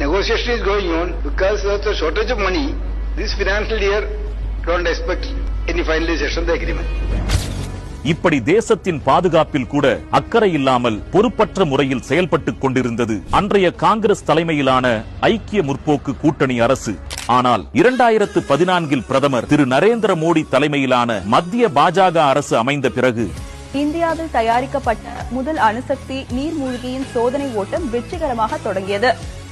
negotiation is going on because of the shortage of money. This financial year, don't expect any finalization of the agreement. இப்படி தேசத்தின் பாதுகாப்பில் கூட அக்கறை இல்லாமல் பொறுப்பற்ற முறையில் செயல்பட்டுக் கொண்டிருந்தது அன்றைய காங்கிரஸ் தலைமையிலான ஐக்கிய முற்போக்கு கூட்டணி அரசு. ஆனால் 2014 பிரதமர் திரு நரேந்திர மோடி தலைமையிலான மத்திய பாஜக அரசு அமைந்த பிறகு இந்தியாவில் தயாரிக்கப்பட்ட முதல் அணுசக்தி நீர்மூழ்கியின் சோதனை ஓட்டம் வெற்றிகரமாக தொடங்கியது.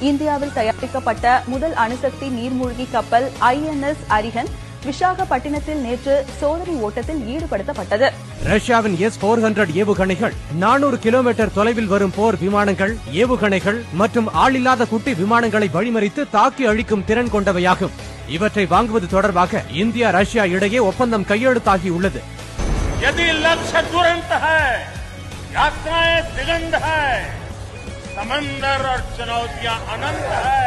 இந்தியாவில் தயாரிக்கப்பட்ட முதல் அணுசக்தி நீர்மூழ்கி கப்பல் INS அரிஹன் விசாகப்பட்டினத்தில் நேற்று சோதனை ஓட்டத்தில் ஈடுபடுத்தப்பட்டது. ரஷ்யாவின் S-400 ஏவுகணைகள் 400 கிலோமீட்டர் தொலைவில் வரும் போர் விமானங்கள், ஏவுகணைகள் மற்றும் ஆளில்லாத குட்டி விமானங்களை வழிமறித்து தாக்கி அழிக்கும் திறன் கொண்டவையாகும். இவற்றை வாங்குவது தொடர்பாக இந்தியா ரஷ்யா இடையே ஒப்பந்தம் கையெழுத்தாகியுள்ளது. यदि लक्ष्य दुरंत है, यात्राएं दिगंत है, समंदर और चुनौतियां अनंत है,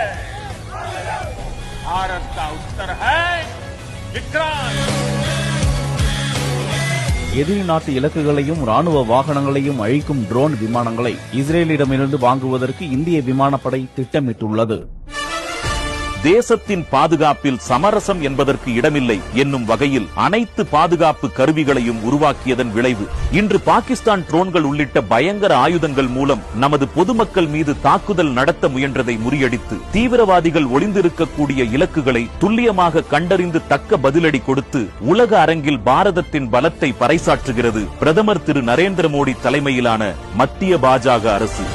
भारत का उत्तर है विक्रांत. எதிரி நாட்டு இலக்குகளையும் ராணுவ வாகனங்களையும் அழிக்கும் ட்ரோன் விமானங்களை இஸ்ரேலிடமிருந்து வாங்குவதற்கு இந்திய விமானப்படை திட்டமிட்டுள்ளது. தேசத்தின் பாதுகாப்பில் சமரசம் என்பதற்கு இடமில்லை என்னும் வகையில் அனைத்து பாதுகாப்பு கருவிகளையும் உருவாக்கியதன் விளைவு இன்று பாகிஸ்தான் ட்ரோன்கள் உள்ளிட்ட பயங்கர ஆயுதங்கள் மூலம் நமது பொதுமக்கள் மீது தாக்குதல் நடத்த முயன்றதை முறியடித்து தீவிரவாதிகள் ஒளிந்திருக்கக்கூடிய இலக்குகளை துல்லியமாக கண்டறிந்து தக்க பதிலடி கொடுத்து உலக அரங்கில் பாரதத்தின் பலத்தை பறைசாற்றுகிறது பிரதமர் திரு நரேந்திர மோடி தலைமையிலான மத்திய பாஜக அரசு.